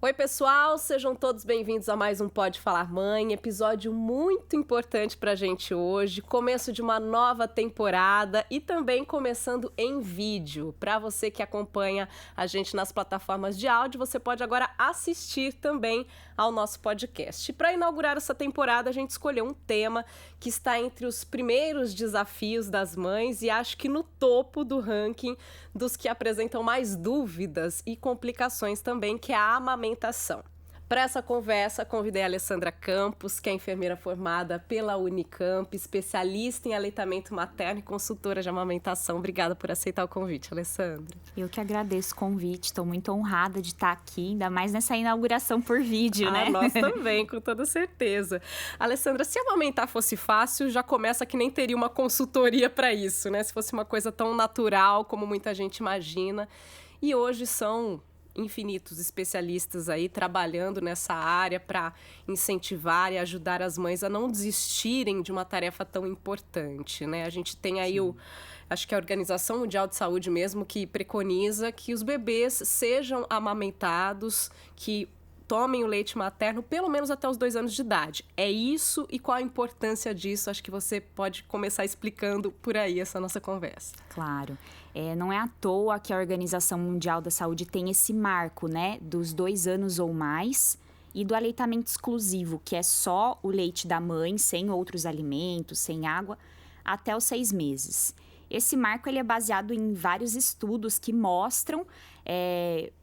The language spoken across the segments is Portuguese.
Oi, pessoal, sejam todos bem-vindos a mais um Pode Falar Mãe, episódio muito importante pra gente hoje, começo de uma nova temporada e também começando em vídeo. Para você que acompanha a gente nas plataformas de áudio, você pode agora assistir também ao nosso podcast. E para inaugurar essa temporada, a gente escolheu um tema que está entre os primeiros desafios das mães e acho que no topo do ranking dos que apresentam mais dúvidas e complicações também, que é a amamentação. Para essa conversa, convidei a Alessandra Campos, que é enfermeira formada pela Unicamp, especialista em aleitamento materno e consultora de amamentação. Obrigada por aceitar o convite, Alessandra. Eu que agradeço o convite, estou muito honrada de estar aqui, ainda mais nessa inauguração por vídeo, né? Nós também, com toda certeza. Alessandra, se amamentar fosse fácil, já começa que nem teria uma consultoria para isso, né? Se fosse uma coisa tão natural como muita gente imagina. E hoje são infinitos especialistas aí trabalhando nessa área para incentivar e ajudar as mães a não desistirem de uma tarefa tão importante, né? A gente tem aí acho que a Organização Mundial de Saúde mesmo que preconiza que os bebês sejam amamentados, que tomem o leite materno pelo menos até os 2 anos de idade. É isso e qual a importância disso? Acho que você pode começar explicando por aí essa nossa conversa. Claro. Não é à toa que a Organização Mundial da Saúde tem esse marco, né, dos 2 anos ou mais, e do aleitamento exclusivo, que é só o leite da mãe, sem outros alimentos, sem água, até os 6 meses. Esse marco ele é baseado em vários estudos que mostram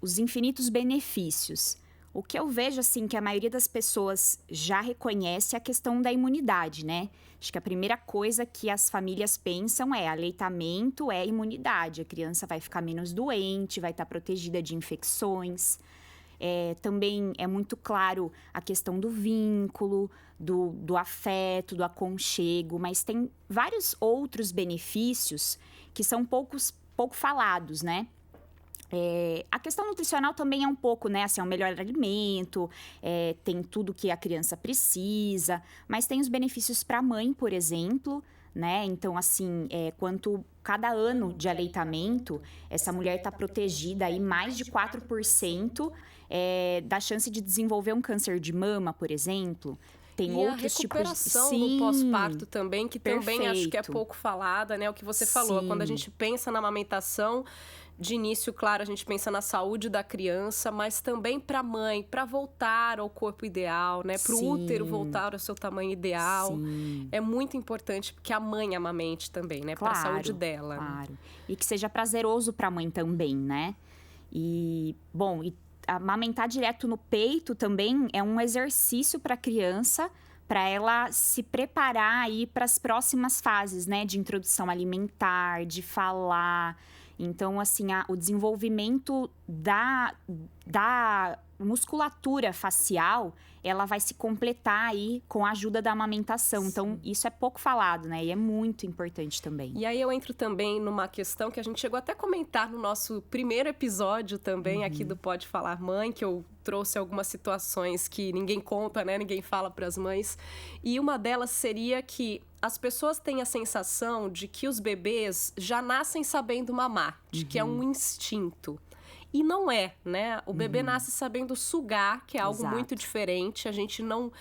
os infinitos benefícios. O que eu vejo, assim, que a maioria das pessoas já reconhece é a questão da imunidade, né? Acho que a primeira coisa que as famílias pensam é aleitamento, é imunidade. A criança vai ficar menos doente, vai estar protegida de infecções. Também é muito claro a questão do vínculo, do afeto, do aconchego, mas tem vários outros benefícios que são pouco falados, né? A questão nutricional também é um pouco, né, assim, é um melhor alimento, tem tudo que a criança precisa, mas tem os benefícios para a mãe, por exemplo, né, então, assim, quanto cada ano de aleitamento, essa mulher está protegida aí mais de 4% da chance de desenvolver um câncer de mama, por exemplo. Tem outros tipos de... recuperação do pós-parto também, que também acho que é pouco falada, né? O que você falou, quando a gente pensa na amamentação, de início, claro, a gente pensa na saúde da criança, mas também para a mãe, para voltar ao corpo ideal, né? Para o útero voltar ao seu tamanho ideal. Sim. É muito importante que a mãe amamente também, né? Claro, para a saúde dela. Claro. Né? E que seja prazeroso para a mãe também, né? E, bom, amamentar direto no peito também é um exercício para a criança, para ela se preparar aí para as próximas fases, né? De introdução alimentar, de falar. Então, assim, o desenvolvimento da musculatura facial, ela vai se completar aí com a ajuda da amamentação. Sim. Então, isso é pouco falado, né? E é muito importante também. E aí eu entro também numa questão que a gente chegou até a comentar no nosso primeiro episódio também, aqui do Pode Falar Mãe, que eu trouxe algumas situações que ninguém conta, né? Ninguém fala para as mães. E uma delas seria que as pessoas têm a sensação de que os bebês já nascem sabendo mamar, de que é um instinto. E não é, né? O bebê nasce sabendo sugar, que é algo muito diferente. A gente não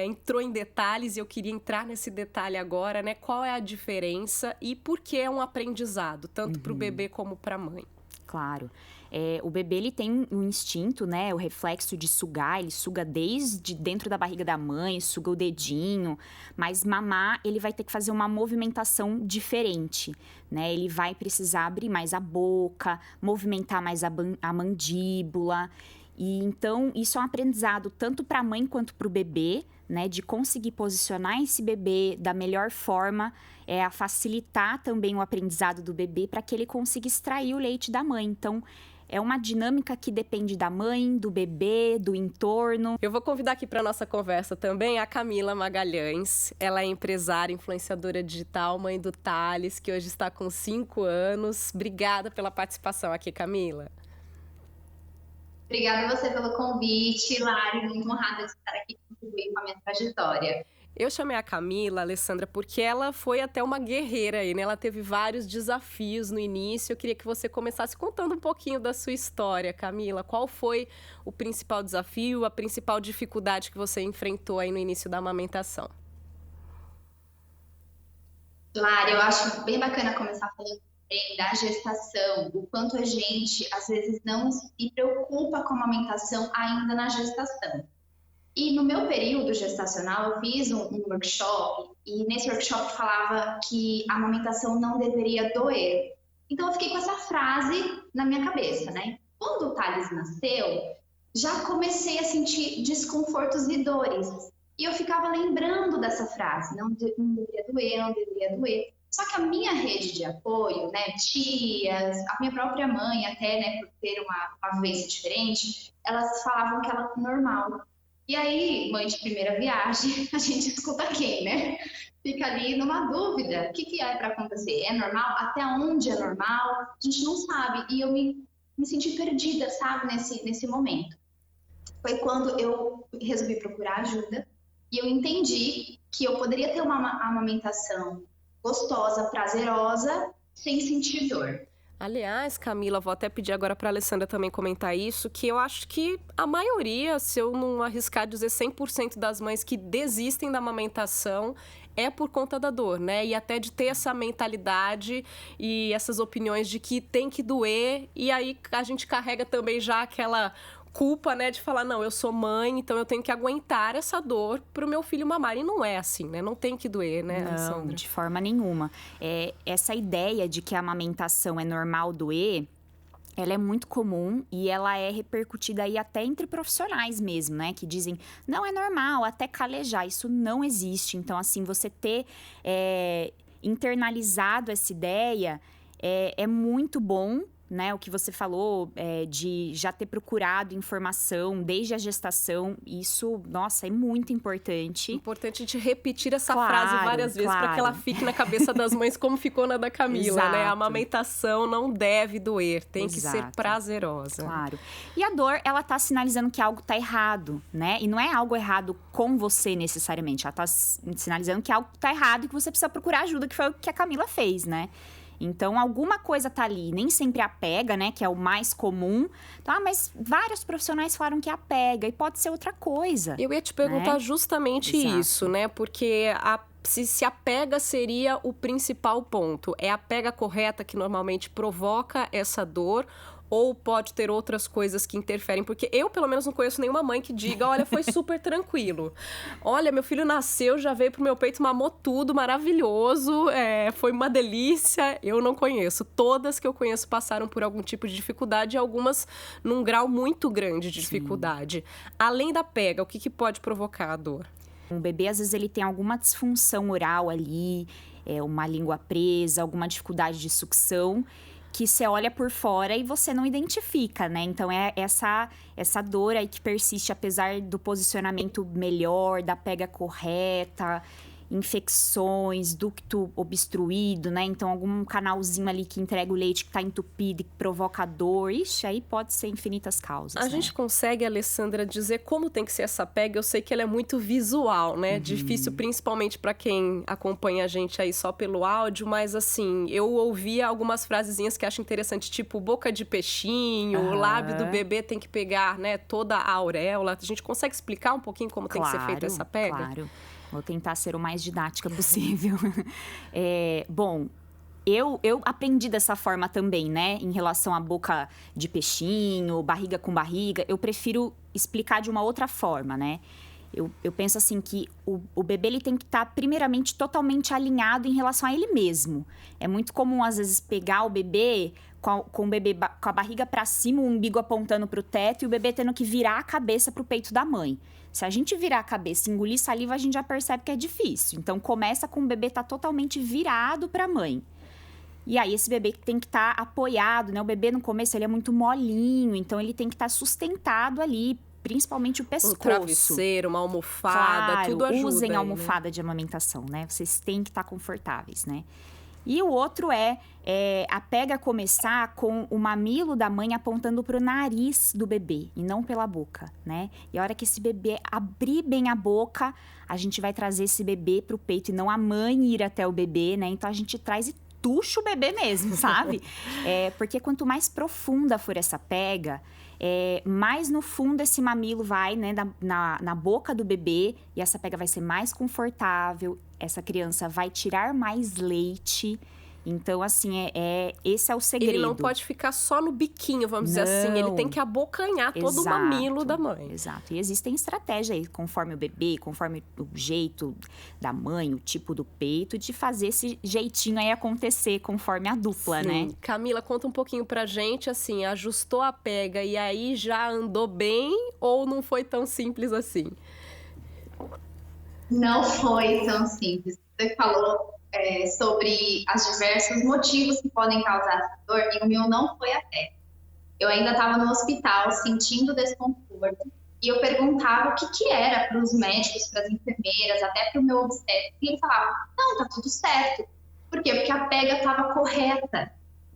entrou em detalhes e eu queria entrar nesse detalhe agora, né? Qual é a diferença e por que é um aprendizado, tanto para o bebê como para a mãe? Claro. O bebê, ele tem um instinto, né? O reflexo de sugar, ele suga desde dentro da barriga da mãe, suga o dedinho. Mas mamar, ele vai ter que fazer uma movimentação diferente, né? Ele vai precisar abrir mais a boca, movimentar mais a mandíbula. E então, isso é um aprendizado tanto para a mãe quanto para o bebê, né? De conseguir posicionar esse bebê da melhor forma, a facilitar também o aprendizado do bebê para que ele consiga extrair o leite da mãe. Então, é uma dinâmica que depende da mãe, do bebê, do entorno. Eu vou convidar aqui para nossa conversa também a Camila Magalhães. Ela é empresária, influenciadora digital, mãe do Thales, que hoje está com 5 anos. Obrigada pela participação aqui, Camila. Obrigada a você pelo convite, Lari. Muito honrada de estar aqui contribuindo com a minha trajetória. Eu chamei a Camila, Alessandra, porque ela foi até uma guerreira aí, né? Ela teve vários desafios no início. Eu queria que você começasse contando um pouquinho da sua história, Camila. Qual foi o principal desafio, a principal dificuldade que você enfrentou aí no início da amamentação? Claro, eu acho bem bacana começar falando também da gestação, o quanto a gente, às vezes, não se preocupa com a amamentação ainda na gestação. E no meu período gestacional, eu fiz um workshop, e nesse workshop falava que a amamentação não deveria doer. Então, eu fiquei com essa frase na minha cabeça, né? Quando o Thales nasceu, já comecei a sentir desconfortos e dores. E eu ficava lembrando dessa frase, não deveria doer, não deveria doer. Só que a minha rede de apoio, né, tias, a minha própria mãe até, né, por ter uma vivência diferente, elas falavam que era normal. E aí, mãe de primeira viagem, a gente escuta quem, né? Fica ali numa dúvida. O que é para acontecer? É normal? Até onde é normal? A gente não sabe. E eu me senti perdida, sabe, nesse momento. Foi quando eu resolvi procurar ajuda e eu entendi que eu poderia ter uma amamentação gostosa, prazerosa, sem sentir dor. Aliás, Camila, vou até pedir agora para a Alessandra também comentar isso, que eu acho que a maioria, se eu não arriscar dizer 100% das mães que desistem da amamentação, é por conta da dor, né? E até de ter essa mentalidade e essas opiniões de que tem que doer, e aí a gente carrega também já aquela culpa, né, de falar, não, eu sou mãe, então eu tenho que aguentar essa dor pro meu filho mamar. E não é assim, né? Não tem que doer, né, Alessandra? Não, de forma nenhuma. Essa ideia de que a amamentação é normal doer, ela é muito comum e ela é repercutida aí até entre profissionais mesmo, né? Que dizem, não, é normal, até calejar. Isso não existe. Então, assim, você ter internalizado essa ideia é muito bom, né, o que você falou de já ter procurado informação desde a gestação, isso, nossa, é muito importante. Importante de repetir essa frase várias vezes para que ela fique na cabeça das mães como ficou na da Camila, Exato. né? A amamentação não deve doer, tem que ser prazerosa. Claro. E a dor, ela tá sinalizando que algo tá errado, né? E não é algo errado com você necessariamente, ela tá sinalizando que algo tá errado e que você precisa procurar ajuda, que foi o que a Camila fez, né? Então, alguma coisa tá ali, nem sempre apega, né, que é o mais comum. Então, mas vários profissionais falaram que apega, e pode ser outra coisa. Eu ia te perguntar, né, justamente Exato. isso, né, porque se a pega seria o principal ponto. É a pega correta que normalmente provoca essa dor, ou pode ter outras coisas que interferem? Porque eu, pelo menos, não conheço nenhuma mãe que diga, olha, foi super tranquilo. Olha, meu filho nasceu, já veio pro meu peito, mamou tudo, maravilhoso, foi uma delícia. Eu não conheço. Todas que eu conheço passaram por algum tipo de dificuldade, e algumas num grau muito grande de dificuldade. Além da pega, o que pode provocar a dor? Um bebê, às vezes, ele tem alguma disfunção oral ali, uma língua presa, alguma dificuldade de sucção, que você olha por fora e você não identifica, né? Então, é essa dor aí que persiste, apesar do posicionamento melhor, da pega correta, infecções, ducto obstruído, né? Então, algum canalzinho ali que entrega o leite que tá entupido e que provoca dor. Ixi, aí pode ser infinitas causas, A gente consegue, Alessandra, dizer como tem que ser essa pega? Eu sei que ela é muito visual, né? Difícil, principalmente para quem acompanha a gente aí só pelo áudio, mas assim, eu ouvia algumas frasezinhas que acho interessante, tipo boca de peixinho, o lábio do bebê tem que pegar, né, toda a auréola. A gente consegue explicar um pouquinho como tem que ser feita essa pega? Claro. Vou tentar ser o mais didática possível. Bom, eu aprendi dessa forma também, né? Em relação à boca de peixinho, barriga com barriga. Eu prefiro explicar de uma outra forma, né? Eu penso assim que o bebê ele tem que estar, primeiramente, totalmente alinhado em relação a ele mesmo. É muito comum, às vezes, pegar o bebê com o bebê com a barriga para cima, o umbigo apontando para o teto e o bebê tendo que virar a cabeça para o peito da mãe. Se a gente virar a cabeça e engolir saliva, a gente já percebe que é difícil. Então, começa com o bebê estar totalmente virado para a mãe. E aí, esse bebê tem que estar apoiado, né? O bebê, no começo, ele é muito molinho, então ele tem que estar sustentado ali, principalmente o pescoço. Um travesseiro, uma almofada, claro, tudo ajuda. Usem aí, almofada de amamentação, né? Vocês têm que estar confortáveis, né? E o outro é a pega começar com o mamilo da mãe apontando para o nariz do bebê e não pela boca, né? E a hora que esse bebê abrir bem a boca, a gente vai trazer esse bebê para o peito e não a mãe ir até o bebê, né? Então a gente traz e tuxa o bebê mesmo, sabe? Porque quanto mais profunda for essa pega, mais no fundo esse mamilo vai, né, na boca do bebê, e essa pega vai ser mais confortável, essa criança vai tirar mais leite. Então, assim, esse é o segredo. Ele não pode ficar só no biquinho, vamos dizer assim. Ele tem que abocanhar todo o mamilo da mãe. Exato. E existem estratégias aí, conforme o bebê, conforme o jeito da mãe, o tipo do peito, de fazer esse jeitinho aí acontecer conforme a dupla, né? Camila, conta um pouquinho pra gente, assim, ajustou a pega e aí já andou bem ou não foi tão simples assim? Não foi tão simples. Você falou sobre os diversos motivos que podem causar essa dor, e o meu não foi até. Eu ainda estava no hospital sentindo desconforto e eu perguntava o que era para os médicos, para as enfermeiras, até para o meu obstetra, e ele falava, não, tá tudo certo. Por quê? Porque a pega estava correta.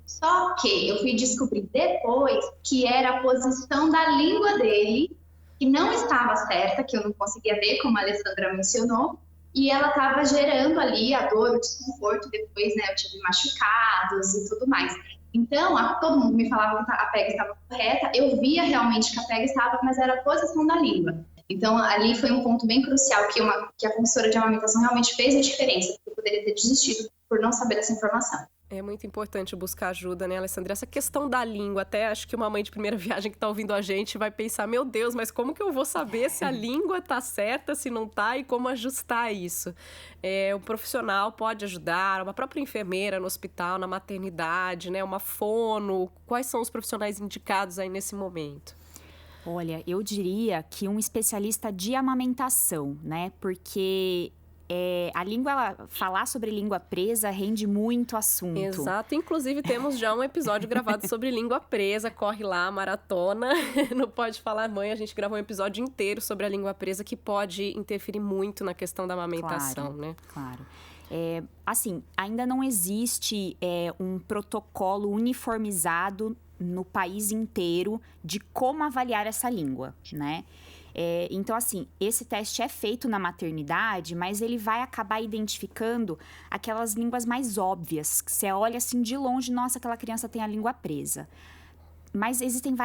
Só que eu fui descobrir depois que era a posição da língua dele que não estava certa, que eu não conseguia ver, como a Alessandra mencionou, e ela estava gerando ali a dor, o desconforto. Depois, né, eu tive machucados e tudo mais. Então, todo mundo me falava que a pega estava correta, eu via realmente que a pega estava, mas era a posição da língua. Então, ali foi um ponto bem crucial que a consultora de amamentação realmente fez a diferença, porque eu poderia ter desistido por não saber dessa informação. É muito importante buscar ajuda, né, Alessandra? Essa questão da língua, até acho que uma mãe de primeira viagem que tá ouvindo a gente vai pensar, meu Deus, mas como que eu vou saber se a língua tá certa, se não tá, e como ajustar isso? Um profissional pode ajudar, uma própria enfermeira no hospital, na maternidade, né, uma fono. Quais são os profissionais indicados aí nesse momento? Olha, eu diria que um especialista de amamentação, né, porque a língua, falar sobre língua presa rende muito assunto. Exato, inclusive temos já um episódio gravado sobre língua presa, corre lá, maratona, no Pode Falar Mãe, a gente gravou um episódio inteiro sobre a língua presa que pode interferir muito na questão da amamentação, né? Claro. Assim, ainda não existe um protocolo uniformizado no país inteiro de como avaliar essa língua, né? Então, assim, esse teste é feito na maternidade, mas ele vai acabar identificando aquelas línguas mais óbvias, que você olha assim de longe, nossa, aquela criança tem a língua presa. Mas existem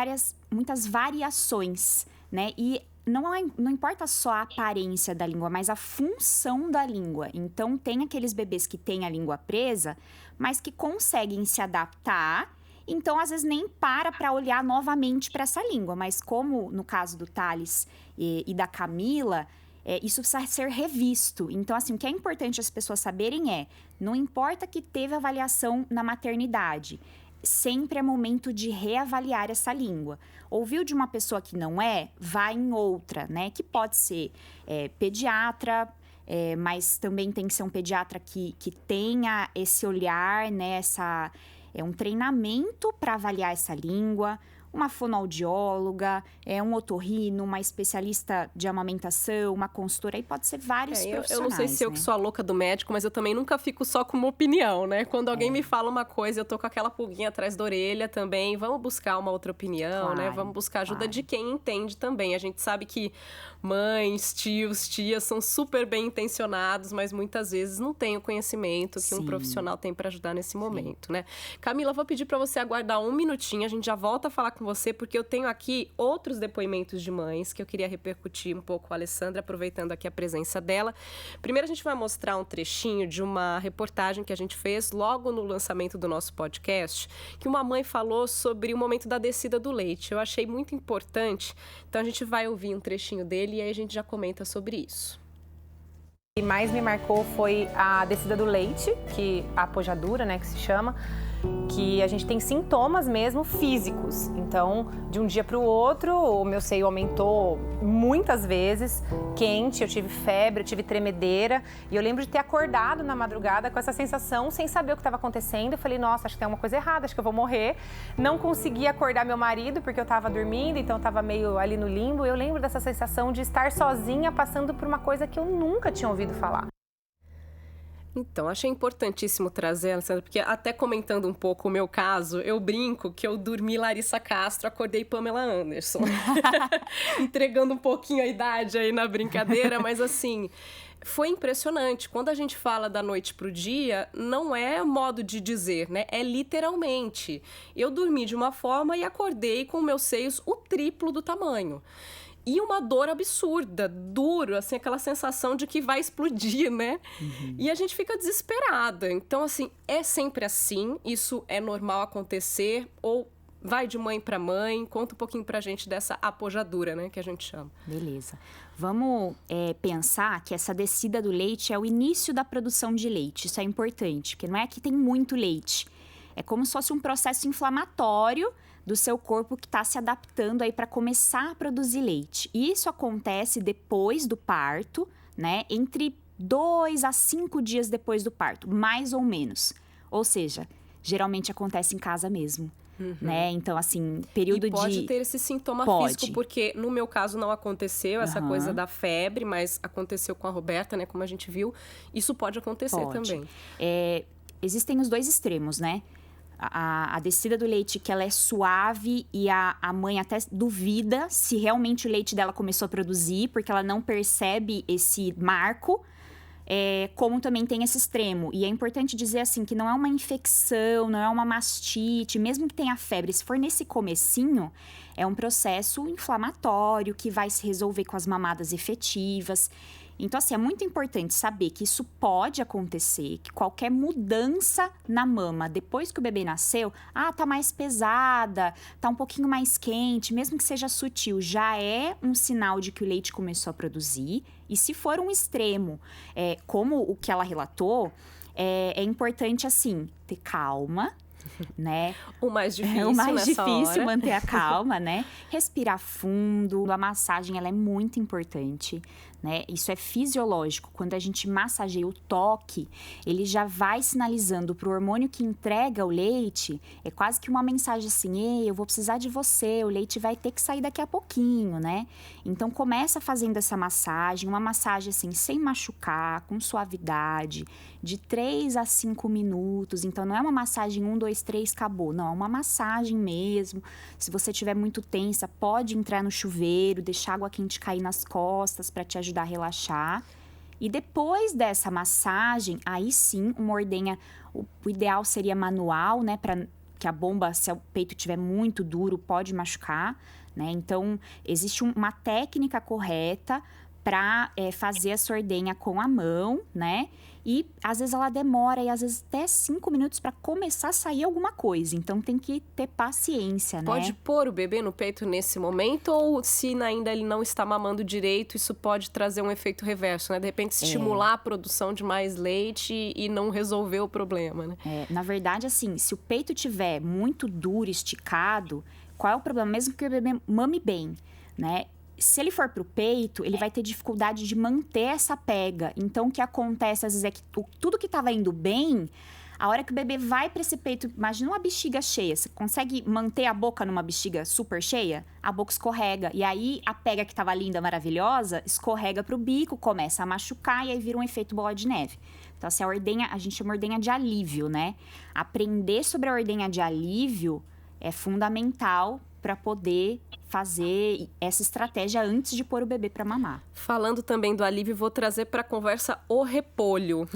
muitas variações, né? E não importa só a aparência da língua, mas a função da língua. Então, tem aqueles bebês que têm a língua presa, mas que conseguem se adaptar. Então, às vezes, nem para olhar novamente para essa língua. Mas como no caso do Thales e da Camila, isso precisa ser revisto. Então, assim, o que é importante as pessoas saberem não importa que teve avaliação na maternidade, sempre é momento de reavaliar essa língua. Ouviu de uma pessoa que não vai em outra, né? Que pode ser pediatra, mas também tem que ser um pediatra que tenha esse olhar, né? Um treinamento para avaliar essa língua, uma fonoaudióloga, um otorrino, uma especialista de amamentação, uma consultora, aí pode ser vários profissionais. Eu não sei se eu que sou a louca do médico, mas eu também nunca fico só com uma opinião, né? Quando alguém me fala uma coisa, eu tô com aquela pulguinha atrás da orelha também, vamos buscar uma outra opinião, né? Vamos buscar ajuda de quem entende também. A gente sabe que mães, tios, tias são super bem intencionados, mas muitas vezes não têm o conhecimento que um profissional tem para ajudar nesse momento, né? Camila, vou pedir para você aguardar um minutinho, a gente já volta a falar com você, porque eu tenho aqui outros depoimentos de mães que eu queria repercutir um pouco com a Alessandra, aproveitando aqui a presença dela. Primeiro a gente vai mostrar um trechinho de uma reportagem que a gente fez logo no lançamento do nosso podcast, que uma mãe falou sobre o momento da descida do leite. Eu achei muito importante, então a gente vai ouvir um trechinho dele e aí a gente já comenta sobre isso. O que mais me marcou foi a descida do leite, a pojadura, né, que se chama, que a gente tem sintomas mesmo físicos. Então, de um dia para o outro, o meu seio aumentou muitas vezes, quente, eu tive febre, eu tive tremedeira. E eu lembro de ter acordado na madrugada com essa sensação, sem saber o que estava acontecendo. Eu falei, nossa, acho que tem uma coisa errada, acho que eu vou morrer. Não consegui acordar meu marido, porque eu estava dormindo, então eu estava meio ali no limbo. Eu lembro dessa sensação de estar sozinha, passando por uma coisa que eu nunca tinha ouvido falar. Então, achei importantíssimo trazer, Alessandra, porque até comentando um pouco o meu caso, eu brinco que eu dormi Larissa Castro, acordei Pamela Anderson. Entregando um pouquinho a idade aí na brincadeira, mas assim, foi impressionante. Quando a gente fala da noite pro dia, não é modo de dizer, né? É literalmente. Eu dormi de uma forma e acordei com meus seios o triplo do tamanho. E uma dor absurda, duro, assim, aquela sensação de que vai explodir, né? E a gente fica desesperada. Então, assim, é sempre assim, isso é normal acontecer, ou vai de mãe para mãe. Conta um pouquinho pra gente dessa apojadura, né, que a gente chama. Beleza. Vamos pensar que essa descida do leite é o início da produção de leite. Isso é importante, porque não é que tem muito leite. É como se fosse um processo inflamatório do seu corpo que está se adaptando aí para começar a produzir leite. E isso acontece depois do parto, né? Entre 2 a 5 dias depois do parto, mais ou menos. Ou seja, geralmente acontece em casa mesmo. Né? Então, assim, período e pode de... ter esse sintoma físico, porque no meu caso não aconteceu essa coisa da febre, mas aconteceu com a Roberta, né? Como a gente viu, isso pode acontecer também. Existem os dois extremos, né? A descida do leite, que ela é suave e a mãe até duvida se realmente o leite dela começou a produzir, porque ela não percebe esse marco. Como também tem esse extremo. E é importante dizer assim que não é uma infecção, não é uma mastite, mesmo que tenha febre, se for nesse comecinho, é um processo inflamatório que vai se resolver com as mamadas efetivas. Então, assim, é muito importante saber que isso pode acontecer, que qualquer mudança na mama, depois que o bebê nasceu, tá mais pesada, tá um pouquinho mais quente, mesmo que seja sutil, já é um sinal de que o leite começou a produzir. E se for um extremo, como o que ela relatou, é importante, assim, ter calma, né? O mais difícil, hora. Manter a calma, né? Respirar fundo. A massagem, ela é muito importante, né? Isso é fisiológico. Quando a gente massageia o toque, ele já vai sinalizando pro hormônio que entrega o leite. É quase que uma mensagem assim: ei, eu vou precisar de você, o leite vai ter que sair daqui a pouquinho, né? Então, começa fazendo essa massagem, uma massagem assim, sem machucar, com suavidade, de 3 a 5 minutos. Então, não é uma massagem 1, 2, 3, acabou. Não, é uma massagem mesmo. Se você estiver muito tensa, pode entrar no chuveiro, deixar a água quente cair nas costas para te ajudar a relaxar. E depois dessa massagem, aí sim, uma ordenha, o ideal seria manual, né? Para que a bomba, se o peito estiver muito duro, pode machucar, né? Então, existe uma técnica correta para fazer essa ordenha com a mão, né? E às vezes ela demora, e às vezes até 5 minutos para começar a sair alguma coisa. Então tem que ter paciência, né? Pode pôr o bebê no peito nesse momento, ou se ainda ele não está mamando direito, isso pode trazer um efeito reverso, né? De repente estimular a produção de mais leite e não resolver o problema, né? Na verdade, assim, se o peito tiver muito duro, esticado, qual é o problema? Mesmo que o bebê mame bem, né? Se ele for pro peito, ele vai ter dificuldade de manter essa pega. Então, o que acontece, às vezes, é que tudo que estava indo bem, a hora que o bebê vai para esse peito, imagina uma bexiga cheia. Você consegue manter a boca numa bexiga super cheia? A boca escorrega. E aí, a pega que estava linda, maravilhosa, escorrega pro bico, começa a machucar e aí vira um efeito bola de neve. Então, essa ordenha, a gente chama ordenha de alívio, né? Aprender sobre a ordenha de alívio é fundamental para poder fazer essa estratégia antes de pôr o bebê para mamar. Falando também do alívio, vou trazer para a conversa o repolho.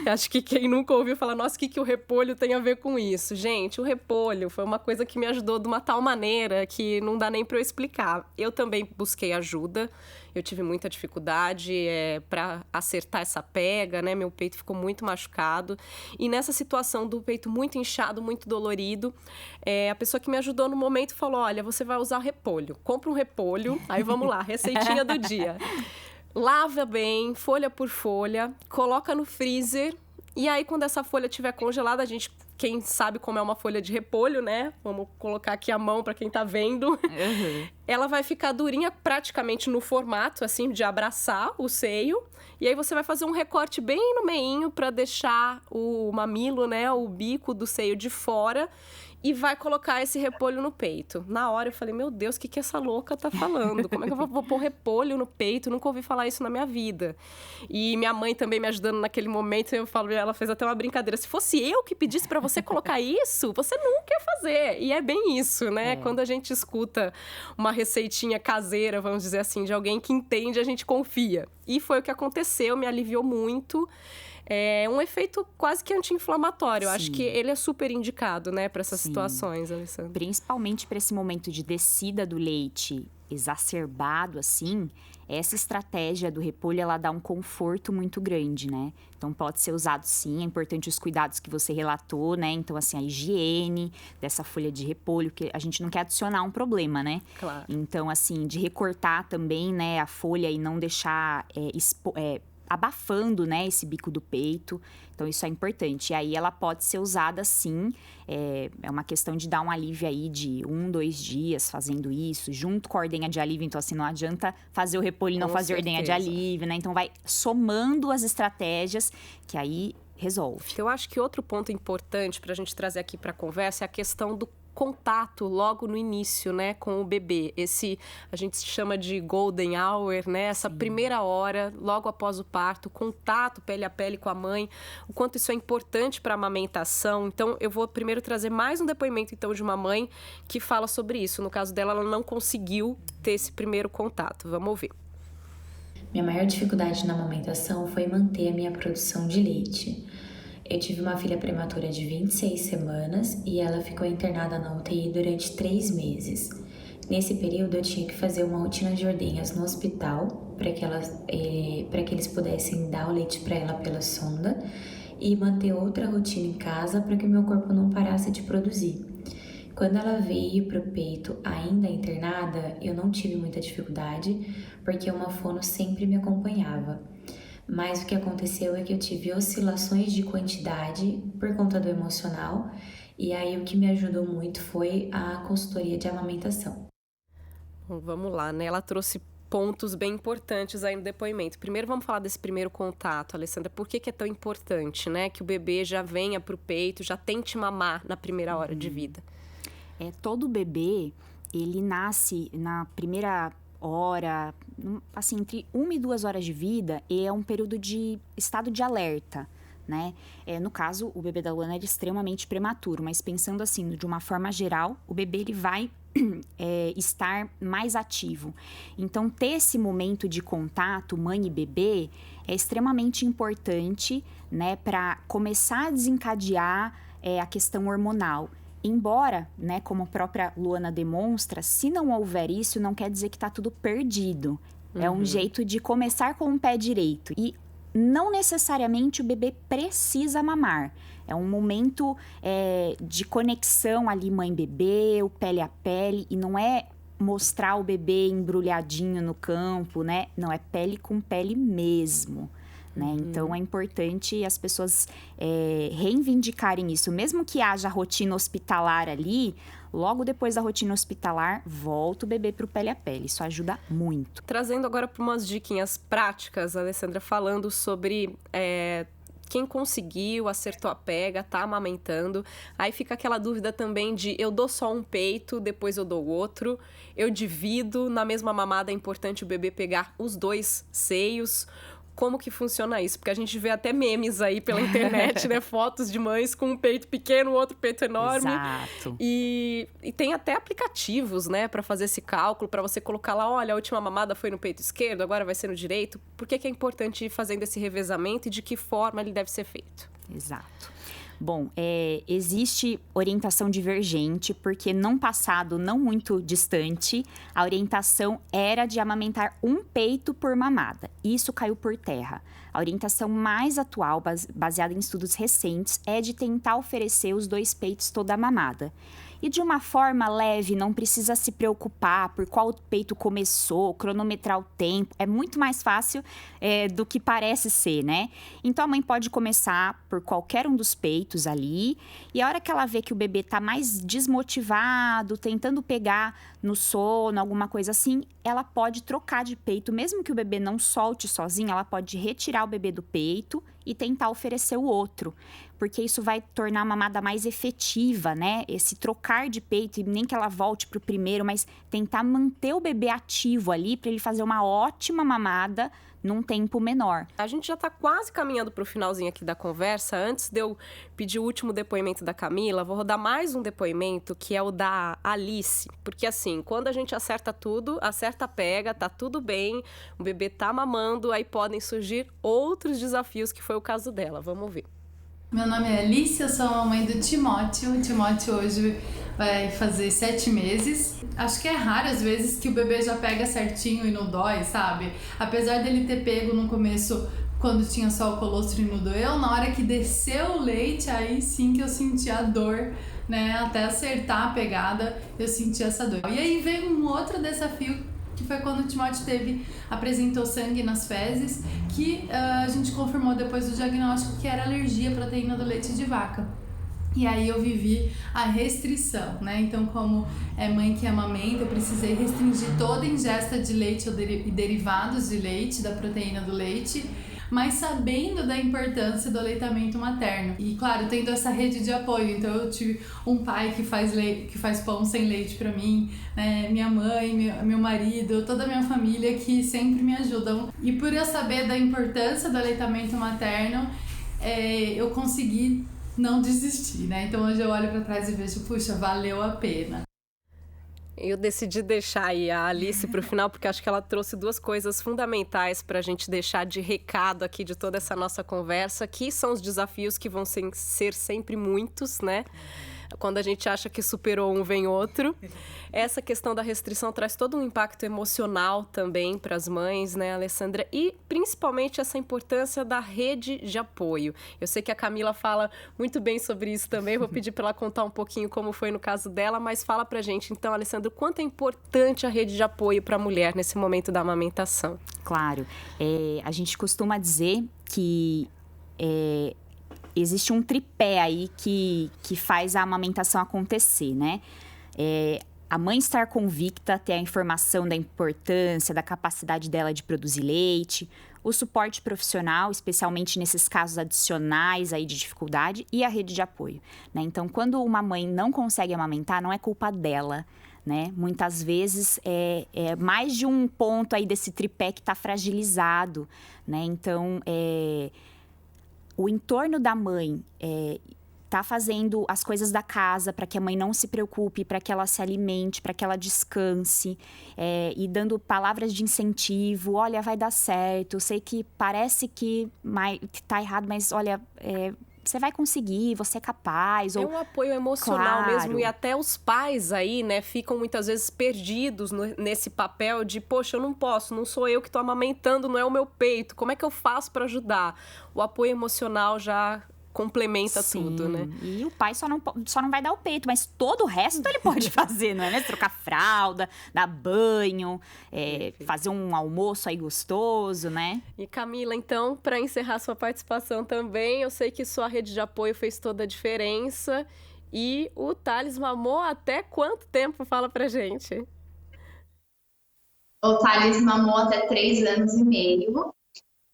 Acho que quem nunca ouviu falar, nossa, o que o repolho tem a ver com isso? Gente, o repolho foi uma coisa que me ajudou de uma tal maneira que não dá nem para eu explicar. Eu também busquei ajuda. Eu tive muita dificuldade para acertar essa pega, né? Meu peito ficou muito machucado. E nessa situação do peito muito inchado, muito dolorido, a pessoa que me ajudou no momento falou, olha, você vai usar repolho. Compra um repolho, aí vamos lá, receitinha do dia. Lava bem, folha por folha, coloca no freezer. E aí, quando essa folha estiver congelada, a gente quem sabe como é uma folha de repolho, né? Vamos colocar aqui a mão para quem tá vendo. Uhum. Ela vai ficar durinha praticamente no formato, assim, de abraçar o seio. E aí você vai fazer um recorte bem no meinho para deixar o mamilo, né? O bico do seio de fora. E vai colocar esse repolho no peito. Na hora eu falei, meu Deus, o que essa louca tá falando? Como é que eu vou pôr repolho no peito? Nunca ouvi falar isso na minha vida. E minha mãe também me ajudando naquele momento, eu falo, ela fez até uma brincadeira. Se fosse eu que pedisse pra você colocar isso, você nunca ia fazer. E é bem isso, né? Quando a gente escuta uma receitinha caseira, vamos dizer assim, de alguém que entende, a gente confia. E foi o que aconteceu, me aliviou muito. É um efeito quase que anti-inflamatório. Eu acho que ele é super indicado, né, para essas situações, Alessandra. Principalmente para esse momento de descida do leite exacerbado, assim, essa estratégia do repolho, ela dá um conforto muito grande, né? Então, pode ser usado sim, é importante os cuidados que você relatou, né? Então, assim, a higiene dessa folha de repolho, que a gente não quer adicionar um problema, né? Claro. Então, assim, de recortar também, né, a folha e não deixar abafando, né, esse bico do peito. Então, isso é importante. E aí, ela pode ser usada, sim. É uma questão de dar um alívio aí de 1, 2 dias fazendo isso, junto com a ordenha de alívio. Então, assim, não adianta fazer o repolho e não fazer a ordenha de alívio, né? Então, vai somando as estratégias, que aí resolve. Eu acho que outro ponto importante para a gente trazer aqui para a conversa é a questão do contato logo no início, né, com o bebê. Esse, a gente chama de golden hour, né, essa primeira hora, logo após o parto, contato pele a pele com a mãe, o quanto isso é importante para a amamentação. Então, eu vou primeiro trazer mais um depoimento, então, de uma mãe que fala sobre isso. No caso dela, ela não conseguiu ter esse primeiro contato. Vamos ouvir. Minha maior dificuldade na amamentação foi manter a minha produção de leite. Eu tive uma filha prematura de 26 semanas e ela ficou internada na UTI durante 3 meses. Nesse período, eu tinha que fazer uma rotina de ordenhas no hospital para que eles pudessem dar o leite para ela pela sonda e manter outra rotina em casa para que o meu corpo não parasse de produzir. Quando ela veio para o peito ainda internada, eu não tive muita dificuldade porque uma fono sempre me acompanhava. Mas o que aconteceu é que eu tive oscilações de quantidade por conta do emocional. E aí o que me ajudou muito foi a consultoria de amamentação. Bom, vamos lá, né? Ela trouxe pontos bem importantes aí no depoimento. Primeiro vamos falar desse primeiro contato, Alessandra. Por que é tão importante, né? Que o bebê já venha pro peito, já tente mamar na primeira hora de vida. Todo bebê, ele nasce na primeira hora, assim, entre 1 e 2 horas de vida, é um período de estado de alerta, né? No caso, o bebê da Luana era extremamente prematuro, mas pensando assim, de uma forma geral, o bebê ele vai estar mais ativo. Então, ter esse momento de contato, mãe e bebê, é extremamente importante, né, para começar a desencadear a questão hormonal. Embora, né, como a própria Luana demonstra, se não houver isso, não quer dizer que está tudo perdido. É um jeito de começar com o pé direito. E não necessariamente o bebê precisa mamar. É um momento de conexão ali mãe-bebê, o pele a pele. E não é mostrar o bebê embrulhadinho no campo, né? Não, é pele com pele mesmo. Né? Então, é importante as pessoas reivindicarem isso. Mesmo que haja rotina hospitalar ali, logo depois da rotina hospitalar, volta o bebê para o pele a pele. Isso ajuda muito. Trazendo agora para umas diquinhas práticas, Alessandra, falando sobre quem conseguiu, acertou a pega, tá amamentando. Aí fica aquela dúvida também de eu dou só um peito, depois eu dou o outro. Eu divido, na mesma mamada é importante o bebê pegar os 2 seios. Como que funciona isso? Porque a gente vê até memes aí pela internet, né? Fotos de mães com um peito pequeno, outro peito enorme. Exato. E tem até aplicativos, né? Para fazer esse cálculo, para você colocar lá, olha, a última mamada foi no peito esquerdo, agora vai ser no direito. Por que é importante ir fazendo esse revezamento e de que forma ele deve ser feito? Exato. Bom, existe orientação divergente, porque num passado não muito distante, a orientação era de amamentar um peito por mamada. Isso caiu por terra. A orientação mais atual, baseada em estudos recentes, é de tentar oferecer os 2 peitos toda a mamada. E de uma forma leve, não precisa se preocupar por qual peito começou, cronometrar o tempo. É muito mais fácil do que parece ser, né? Então, a mãe pode começar por qualquer um dos peitos ali. E a hora que ela vê que o bebê tá mais desmotivado, tentando pegar no sono, alguma coisa assim, ela pode trocar de peito. Mesmo que o bebê não solte sozinho, ela pode retirar o bebê do peito e tentar oferecer o outro. Porque isso vai tornar a mamada mais efetiva, né? Esse trocar de peito, e nem que ela volte pro primeiro, mas tentar manter o bebê ativo ali para ele fazer uma ótima mamada num tempo menor. A gente já tá quase caminhando pro finalzinho aqui da conversa. Antes de eu pedir o último depoimento da Camila, vou rodar mais um depoimento, que é o da Alice. Porque assim, quando a gente acerta tudo, acerta pega, tá tudo bem, o bebê tá mamando, aí podem surgir outros desafios, que foi o caso dela. Vamos ver. Meu nome é Alice, eu sou a mãe do Timóteo. O Timóteo hoje vai fazer 7 meses. Acho que é raro às vezes que o bebê já pega certinho e não dói, sabe? Apesar dele ter pego no começo, quando tinha só o colostro e não doeu, na hora que desceu o leite, aí sim que eu senti a dor, né? Até acertar a pegada, eu senti essa dor. E aí veio um outro desafio, que foi quando o Timóteo apresentou sangue nas fezes, que a gente confirmou depois do diagnóstico que era alergia à proteína do leite de vaca. E aí eu vivi a restrição, né? Então, como é mãe que amamenta, eu precisei restringir toda a ingesta de leite e derivados de leite, da proteína do leite, mas sabendo da importância do aleitamento materno. E, claro, tendo essa rede de apoio. Então, eu tive um pai que faz pão sem leite pra mim, né? Minha mãe, meu marido, toda a minha família que sempre me ajudam. E por eu saber da importância do aleitamento materno, eu consegui não desistir, né? Então, hoje eu olho pra trás e vejo, puxa, valeu a pena. Eu decidi deixar aí a Alice para o final, porque acho que ela trouxe 2 coisas fundamentais para a gente deixar de recado aqui de toda essa nossa conversa, que são os desafios que vão ser sempre muitos, né? Quando a gente acha que superou um, vem outro. Essa questão da restrição traz todo um impacto emocional também para as mães, né, Alessandra? E principalmente essa importância da rede de apoio. Eu sei que a Camila fala muito bem sobre isso também, vou pedir para ela contar um pouquinho como foi no caso dela, mas fala pra gente, então, Alessandra, o quanto é importante a rede de apoio para a mulher nesse momento da amamentação? Claro, a gente costuma dizer que existe um tripé aí que faz a amamentação acontecer, né? A mãe estar convicta, ter a informação da importância, da capacidade dela de produzir leite, o suporte profissional, especialmente nesses casos adicionais aí de dificuldade, e a rede de apoio, né? Então, quando uma mãe não consegue amamentar, não é culpa dela, né? Muitas vezes é mais de um ponto aí desse tripé que está fragilizado, né? Então, o entorno da mãe tá fazendo as coisas da casa para que a mãe não se preocupe, para que ela se alimente, para que ela descanse, e dando palavras de incentivo. Olha, vai dar certo, eu sei que parece que tá errado, mas olha, você vai conseguir, você é capaz. É um apoio emocional, claro, mesmo, e até os pais aí, né, ficam muitas vezes perdidos nesse papel de, poxa, eu não posso, não sou eu que tô amamentando, não é o meu peito, como é que eu faço para ajudar? O apoio emocional já complementa tudo, né? E o pai só não vai dar o peito, mas todo o resto ele pode fazer, não é mesmo? Trocar fralda, dar banho, fazer um almoço aí gostoso, né? E Camila, então, para encerrar sua participação também, eu sei que sua rede de apoio fez toda a diferença. E o Thales mamou até quanto tempo? Fala pra gente. O Thales mamou até 3 anos e meio.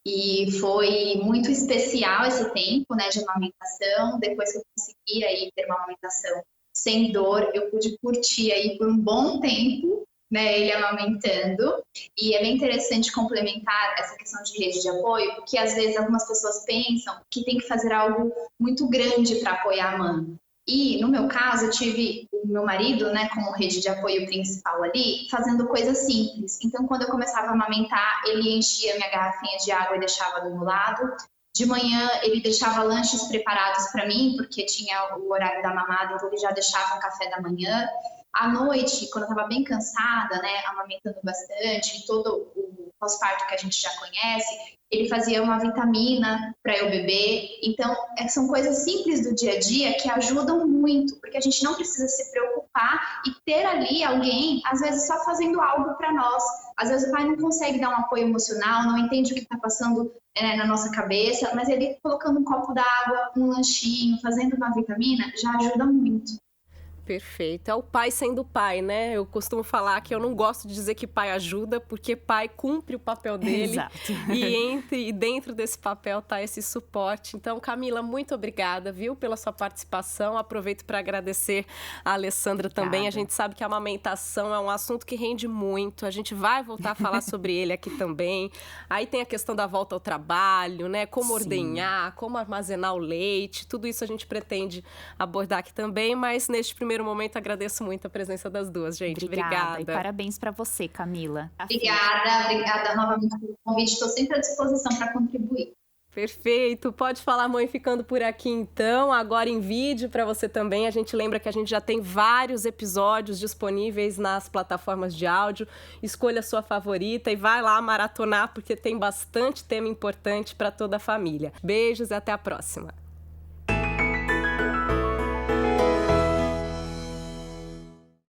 E foi muito especial esse tempo, né, de amamentação. Depois que eu consegui aí ter uma amamentação sem dor, eu pude curtir aí por um bom tempo, né, ele amamentando. E é bem interessante complementar essa questão de rede de apoio, porque às vezes algumas pessoas pensam que tem que fazer algo muito grande para apoiar a mãe. E, no meu caso, eu tive o meu marido, né, como rede de apoio principal ali, fazendo coisas simples. Então, quando eu começava a amamentar, ele enchia minha garrafinha de água e deixava do meu lado. De manhã, ele deixava lanches preparados para mim, porque tinha o horário da mamada, então ele já deixava o café da manhã. À noite, quando eu estava bem cansada, né, amamentando bastante, com pós-parto que a gente já conhece, ele fazia uma vitamina para eu beber. Então, são coisas simples do dia a dia que ajudam muito, porque a gente não precisa se preocupar e ter ali alguém, às vezes, só fazendo algo para nós. Às vezes o pai não consegue dar um apoio emocional, não entende o que está passando na nossa cabeça, mas ele colocando um copo d'água, um lanchinho, fazendo uma vitamina, já ajuda muito. Perfeito. É o pai sendo pai, né? Eu costumo falar que eu não gosto de dizer que pai ajuda, porque pai cumpre o papel dele. Exato. E dentro desse papel tá esse suporte. Então, Camila, muito obrigada, viu, pela sua participação. Aproveito para agradecer a Alessandra também. Obrigada. A gente sabe que a amamentação é um assunto que rende muito. A gente vai voltar a falar sobre ele aqui também. Aí tem a questão da volta ao trabalho, né? Como ordenhar, como armazenar o leite. Tudo isso a gente pretende abordar aqui também, mas neste primeiro momento, agradeço muito a presença das duas, gente. Obrigada. E parabéns para você, Camila. Obrigada novamente pelo convite. Estou sempre à disposição para contribuir. Perfeito. Pode Falar Mãe ficando por aqui, então. Agora em vídeo para você também. A gente lembra que a gente já tem vários episódios disponíveis nas plataformas de áudio. Escolha a sua favorita e vai lá maratonar, porque tem bastante tema importante para toda a família. Beijos e até a próxima.